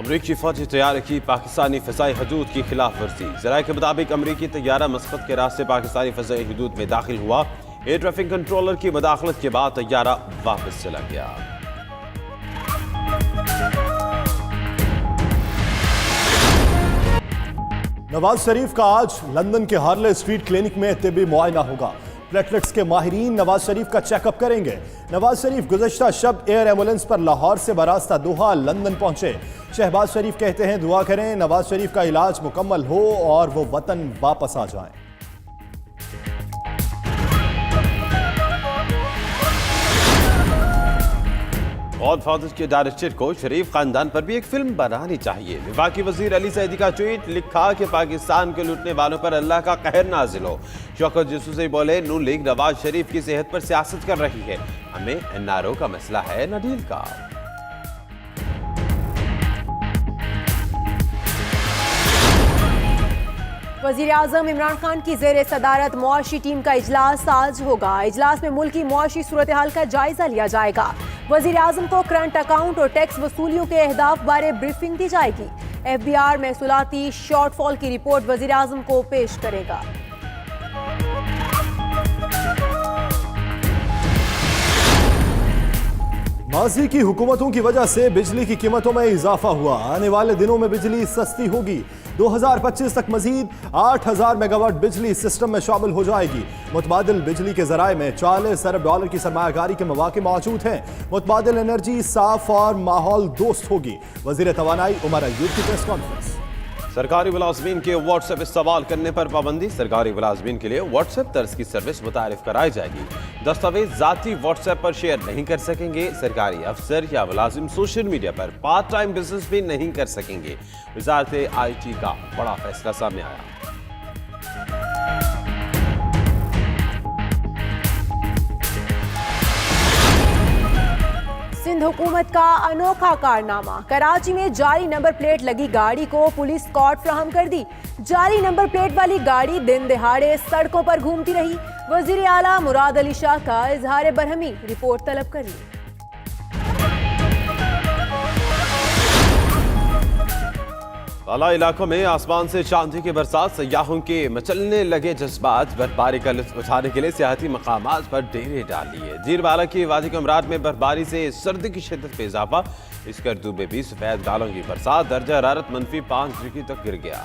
امریکی فوجی طیارے کی پاکستانی فضائی حدود کی خلاف ورزی۔ ذرائع کے مطابق امریکی طیارہ مسقط کے راستے پاکستانی فضائی حدود میں داخل ہوا۔ ایئر ٹریفک کنٹرولر کی مداخلت کے بعد طیارہ واپس چلا گیا۔ نواز شریف کا آج لندن کے ہارلے اسٹریٹ کلینک میں طبی معائنہ ہوگا۔ پلیٹلیٹس کے ماہرین نواز شریف کا چیک اپ کریں گے۔ نواز شریف گزشتہ شب ایئر ایمبولنس پر لاہور سے براستہ دوحہ لندن پہنچے۔ شہباز شریف کہتے ہیں دعا کریں نواز شریف کا علاج مکمل ہو اور وہ وطن واپس آ جائیں۔ گاڈ فادر کے ڈائریکٹر کو شریف خاندان پر بھی ایک فلم بنانی چاہیے۔ وفاقی وزیر علی سعیدی کا ٹویٹ، لکھا کہ پاکستان کے لوٹنے والوں پر اللہ کا قہر نازل ہو۔ شوکت یسوفزئی بولے نون لیگ نواز شریف کی صحت پر سیاست کر رہی ہے، ہمیں این آر او کا مسئلہ ہے نہ ڈیل کا۔ وزیراعظم عمران خان کی زیر صدارت معاشی ٹیم کا اجلاس آج ہوگا۔ اجلاس میں ملکی معاشی صورتحال کا جائزہ لیا جائے گا۔ وزیراعظم کو کرنٹ اکاؤنٹ اور ٹیکس وصولیوں کے اہداف بارے بریفنگ دی جائے گی۔ ایف بی آر محصولاتی شارٹ فال کی رپورٹ وزیراعظم کو پیش کرے گا۔ ماضی کی حکومتوں کی وجہ سے بجلی کی قیمتوں میں اضافہ ہوا۔ آنے والے دنوں میں بجلی سستی ہوگی۔ 2025 تک مزید 8000 میگا واٹ بجلی سسٹم میں شامل ہو جائے گی۔ متبادل بجلی کے ذرائع میں $40 ارب کی سرمایہ کاری کے مواقع موجود ہیں۔ متبادل انرجی صاف اور ماحول دوست ہوگی۔ وزیر توانائی عمر ایوب کی پریس کانفرنس۔ سرکاری ملازمین کے واٹس ایپ استعمال کرنے پر پابندی۔ سرکاری ملازمین کے لیے واٹس ایپ طرز کی سروس متعارف کرائی جائے گی۔ دستاویز ذاتی واٹس ایپ پر شیئر نہیں کر سکیں گے۔ سرکاری افسر یا ملازم سوشل میڈیا پر پارٹ ٹائم بزنس بھی نہیں کر سکیں گے۔ وزارت آئی ٹی کا بڑا فیصلہ سامنے آیا۔ سندھ حکومت کا انوکھا کارنامہ، کراچی میں جعلی نمبر پلیٹ لگی گاڑی کو پولیس اسکارٹ فراہم کر دی۔ جعلی نمبر پلیٹ والی گاڑی دن دہاڑے سڑکوں پر گھومتی رہی۔ وزیر اعلیٰ مراد علی شاہ کا اظہار برہمی، رپورٹ طلب کر لی۔ بالا علاقوں میں آسمان سے چاندی کی برسات، سیاحوں کے مچلنے لگے جذبات۔ برفباری کا لطف اٹھانے کے لیے سیاحتی مقامات پر ڈیرے ڈال لیے۔ دیر بالا کی وادی کمرات میں برفباری سے سردی کی شدت میں اضافہ۔ اسکردو میں بھی سفید گالوں کی برسات، درجہ حرارت -5 ڈگری تک گر گیا۔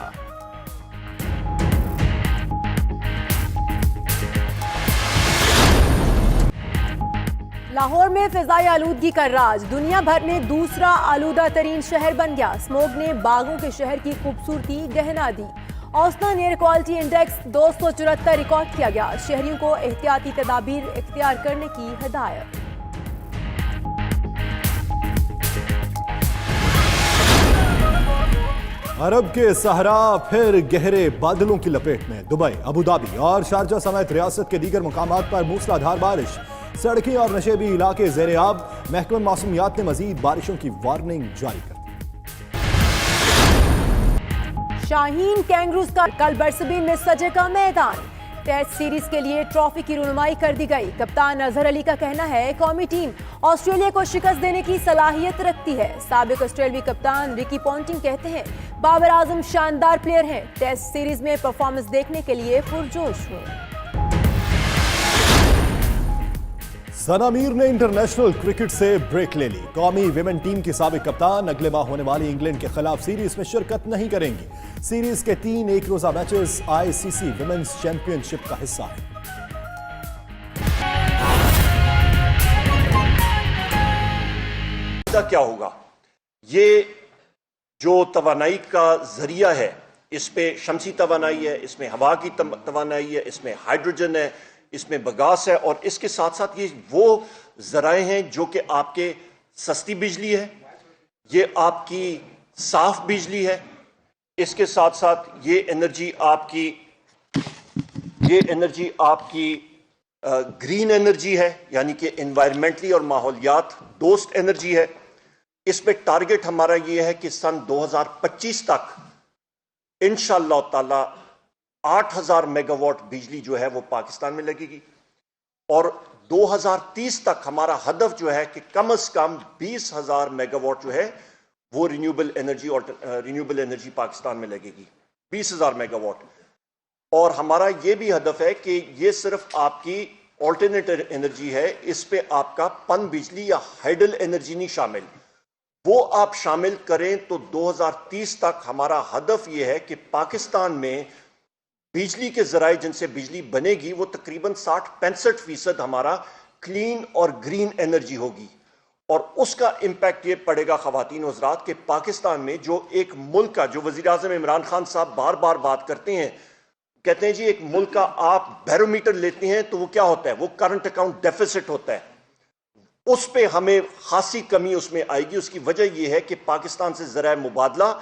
لاہور میں فضائی آلودگی کا راج، دنیا بھر میں دوسرا آلودہ ترین شہر بن گیا۔ اسموگ نے باغوں کے شہر کی خوبصورتی گہنا دی۔ اوسطن ایئر کوالٹی انڈیکس 274 ریکارڈ کیا گیا۔ شہریوں کو احتیاطی تدابیر اختیار کرنے کی ہدایت۔ عرب کے صحرا پھر گہرے بادلوں کی لپیٹ میں۔ دبئی، ابوظہبی اور شارجہ سمیت ریاست کے دیگر مقامات پر موسلا دھار بارش۔ سڑکیں اور نشیبی علاقے زیر آب۔ محکمہ موسمیات نے مزید بارشوں کی وارننگ جاری کر دی۔ شاہین کینگروز کا کل برسبین میں سجے کا میدان۔ ٹیسٹ سیریز کے لیے ٹرافی کی رونمائی کر دی گئی۔ کپتان اظہر علی کا کہنا ہے قومی ٹیم آسٹریلیا کو شکست دینے کی صلاحیت رکھتی ہے۔ سابق آسٹریلوی کپتان رکی پونٹنگ کہتے ہیں بابر اعظم شاندار پلیئر ہیں، ٹیسٹ سیریز میں پرفارمنس دیکھنے کے لیے پرجوش ہوں۔ ثنا میر نے انٹرنیشنل کرکٹ سے بریک لے لی۔ قومی ویمن ٹیم کی سابق کپتان اگلے ماہ ہونے والی انگلینڈ کے خلاف سیریز میں شرکت نہیں کریں گی۔ سیریز کے 3 ایک روزہ میچز آئی سی سی ویمنز چیمپئن شپ کا حصہ ہیں۔ کیا ہوگا؟ یہ جو توانائی کا ذریعہ ہے، اس پہ شمسی توانائی ہے، اس میں ہوا کی توانائی ہے، اس میں ہائیڈروجن ہے، اس میں بگاس ہے، اور اس کے ساتھ ساتھ یہ وہ ذرائع ہیں جو کہ آپ کے سستی بجلی ہے، یہ آپ کی صاف بجلی ہے، اس کے ساتھ ساتھ یہ انرجی آپ کی گرین انرجی ہے، یعنی کہ انوائرمنٹلی اور ماحولیات دوست انرجی ہے۔ اس پہ ٹارگٹ ہمارا یہ ہے کہ سن 2025 تک انشاءاللہ تعالی 8000 میگا واٹ بجلی جو ہے وہ پاکستان میں لگے گی، اور 2030 تک ہمارا ہدف جو ہے کہ کم از کم 20000 میگا واٹ جو ہے وہ رینیوبل انرجی پاکستان میں لگے گی 20,000 میگا واٹ. اور ہمارا یہ بھی ہدف ہے کہ یہ صرف آپ کی آلٹرنیٹ انرجی ہے, اس پہ آپ کا پن بجلی یا ہائیڈل انرجی نہیں شامل. وہ آپ شامل کریں تو 2030 تک ہمارا ہدف یہ ہے کہ پاکستان میں بجلی کے ذرائع جن سے بجلی بنے گی وہ تقریباً 60-65% ہمارا کلین اور گرین انرجی ہوگی. اور اس کا امپیکٹ یہ پڑے گا خواتین و حضرات کہ پاکستان میں جو ایک ملک کا, جو وزیر اعظم عمران خان صاحب بار بار بات کرتے ہیں, کہتے ہیں جی ایک ملک کا آپ بیرومیٹر لیتے ہیں تو وہ کیا ہوتا ہے, وہ کرنٹ اکاؤنٹ ڈیفیسٹ ہوتا ہے. اس پہ ہمیں خاصی کمی اس میں آئے گی. اس کی وجہ یہ ہے کہ پاکستان سے ذرائع مبادلہ,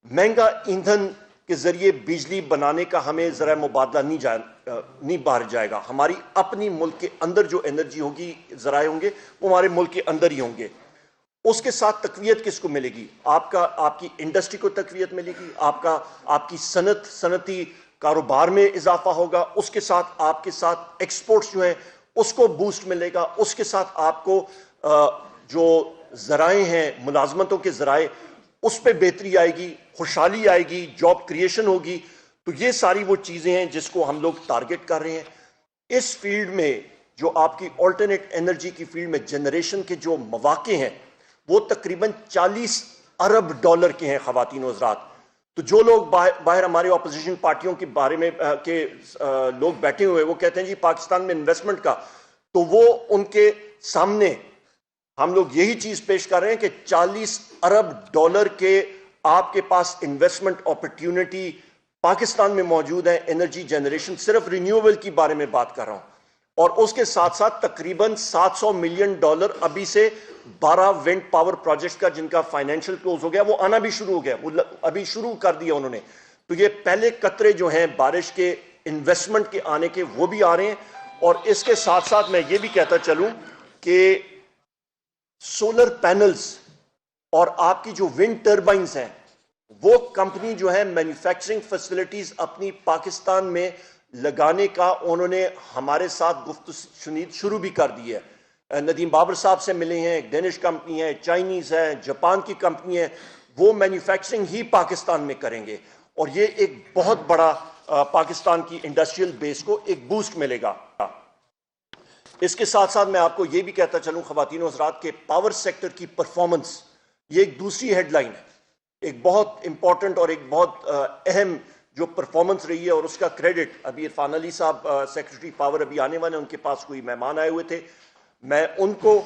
مہنگا ایندھن کے ذریعے بجلی بنانے کا ہمیں ذرائع مبادلہ نہیں باہر جائے گا. ہماری اپنی ملک کے اندر جو انرجی ہوگی, ذرائع ہوں گے, وہ ہمارے ملک کے اندر ہی ہوں گے. اس کے ساتھ تقویت کس کو ملے گی؟ آپ کی انڈسٹری کو تقویت ملے گی, آپ کی صنعتی کاروبار میں اضافہ ہوگا. اس کے ساتھ آپ کے ساتھ ایکسپورٹس جو ہیں اس کو بوسٹ ملے گا. اس کے ساتھ آپ کو جو ذرائع ہیں, ملازمتوں کے ذرائع, اس پہ بہتری آئے گی, خوشحالی آئے گی, جاب کریشن ہوگی. تو یہ ساری وہ چیزیں ہیں جس کو ہم لوگ ٹارگٹ کر رہے ہیں. اس فیلڈ میں جو آپ کی آلٹرنیٹ انرجی کی فیلڈ میں جنریشن کے جو مواقع ہیں وہ تقریباً $40 ارب کے ہیں خواتین و حضرات. تو جو لوگ باہر ہمارے اپوزیشن پارٹیوں کے بارے میں کے لوگ بیٹھے ہوئے وہ کہتے ہیں جی پاکستان میں انویسٹمنٹ کا, تو وہ ان کے سامنے ہم لوگ یہی چیز پیش کر رہے ہیں کہ $40 ارب کے آپ کے پاس انویسٹمنٹ اپرچونٹی پاکستان میں موجود ہے. انرجی جنریشن, صرف رینیوبل کی بارے میں بات کر رہا ہوں. اور اس کے ساتھ ساتھ تقریباً $700 ملین ابھی سے 12 ونڈ پاور پروجیکٹس کا جن کا فائنینشیل کلوز ہو گیا, وہ آنا بھی شروع ہو گیا, وہ ابھی شروع کر دیا انہوں نے. تو یہ پہلے قطرے جو ہیں بارش کے انویسٹمنٹ کے آنے کے وہ بھی آ رہے ہیں. اور اس کے ساتھ ساتھ میں یہ بھی کہتا چلوں کہ سولر پینلز اور آپ کی جو ونڈ ٹربائنز ہیں, وہ کمپنی جو ہے مینوفیکچرنگ فیسلٹیز اپنی پاکستان میں لگانے کا انہوں نے ہمارے ساتھ گفت شنید شروع بھی کر دی ہے. ندیم بابر صاحب سے ملے ہیں, ایک ڈینش کمپنی ہے, چائنیز ہے, جاپان کی کمپنی ہے, وہ مینوفیکچرنگ ہی پاکستان میں کریں گے. اور یہ ایک بہت بڑا پاکستان کی انڈسٹریل بیس کو ایک بوسٹ ملے گا. اس کے ساتھ ساتھ میں آپ کو یہ بھی کہتا چلوں خواتین و حضرات کے پاور سیکٹر کی پرفارمنس, یہ ایک دوسری ہیڈ لائن ہے, ایک بہت امپورٹنٹ اور ایک بہت اہم جو پرفارمنس رہی ہے. اور اس کا کریڈٹ ابھی عرفان علی صاحب سیکرٹری پاور ابھی آنے والے ہیں, ان کے پاس کوئی مہمان آئے ہوئے تھے, میں ان کو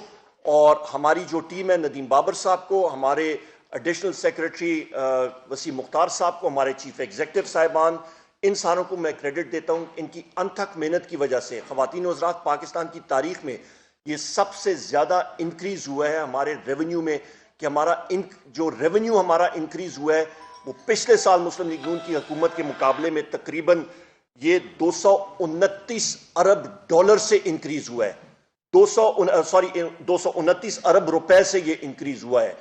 اور ہماری جو ٹیم ہے ندیم بابر صاحب کو, ہمارے ایڈیشنل سیکرٹری وسیم مختار صاحب کو, ہمارے چیف ایگزیکٹو صاحبان, ان ساروں کو میں کریڈٹ دیتا ہوں. ان کی انتھک محنت کی وجہ سے خواتین و حضرات پاکستان کی تاریخ میں یہ سب سے زیادہ انکریز ہوا ہے ہمارے ریونیو میں, کہ ہمارا جو ریونیو ہمارا انکریز ہوا ہے وہ پچھلے سال مسلم لیگ نون کی حکومت کے مقابلے میں تقریباً یہ $229 ارب سے انکریز ہوا ہے. 229 ارب روپے سے یہ انکریز ہوا ہے.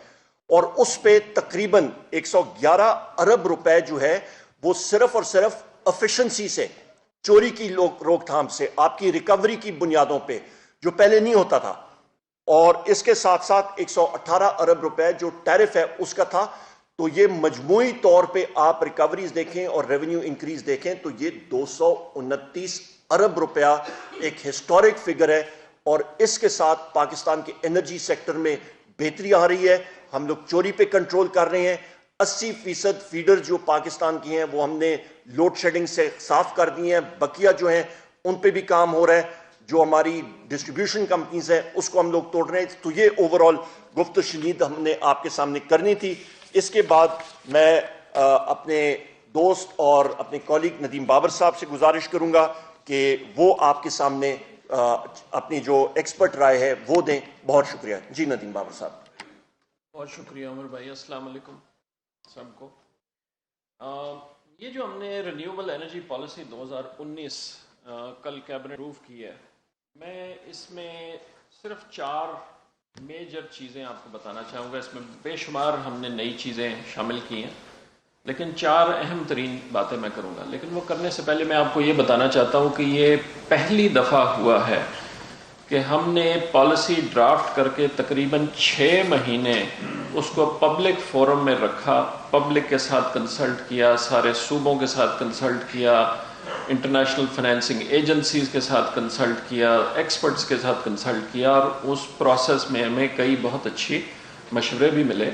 اور اس پہ تقریباً 111 ارب روپے جو ہے وہ صرف اور صرف ایفیشنسی سے, چوری کی روک تھام سے, آپ کی ریکوری کی بنیادوں پہ, جو پہلے نہیں ہوتا تھا. اور اس کے ساتھ ساتھ 118 ارب روپے جو ٹیرف ہے اس کا تھا. تو یہ مجموعی طور پہ آپ ریکوریز دیکھیں اور ریونیو انکریز دیکھیں تو یہ 229 ارب روپیہ ایک ہسٹورک فگر ہے. اور اس کے ساتھ پاکستان کے انرجی سیکٹر میں بہتری آ رہی ہے. ہم لوگ چوری پہ کنٹرول کر رہے ہیں. 80% فیڈر جو پاکستان کی ہیں وہ ہم نے لوڈ شیڈنگ سے صاف کر دی ہیں. بقیہ جو ہیں ان پہ بھی کام ہو رہا ہے. جو ہماری ڈسٹریبیوشن کمپنیز ہیں اس کو ہم لوگ توڑ رہے ہیں. تو یہ اوورآل گفت و شنید ہم نے آپ کے سامنے کرنی تھی. اس کے بعد میں اپنے دوست اور اپنے کولیگ ندیم بابر صاحب سے گزارش کروں گا کہ وہ آپ کے سامنے اپنی جو ایکسپرٹ رائے ہے وہ دیں. بہت شکریہ. جی ندیم بابر صاحب. بہت شکریہ عمر بھائی. السلام علیکم سب کو. یہ جو ہم نے رینیوبل انرجی پالیسی 2019 کل کیبنٹ اپروو کی ہے, میں اس میں صرف 4 میجر چیزیں آپ کو بتانا چاہوں گا. اس میں بے شمار ہم نے نئی چیزیں شامل کی ہیں, لیکن 4 اہم ترین باتیں میں کروں گا. لیکن وہ کرنے سے پہلے میں آپ کو یہ بتانا چاہتا ہوں کہ یہ پہلی دفعہ ہوا ہے کہ ہم نے پالیسی ڈرافٹ کر کے تقریباً 6 مہینے اس کو پبلک فورم میں رکھا، پبلک کے ساتھ کنسلٹ کیا، سارے صوبوں کے ساتھ کنسلٹ کیا، انٹرنیشنل فائنینسنگ ایجنسیز کے ساتھ کنسلٹ کیا، ایکسپرٹس کے ساتھ کنسلٹ کیا، اور اس پروسیس میں ہمیں کئی بہت اچھی مشورے بھی ملے۔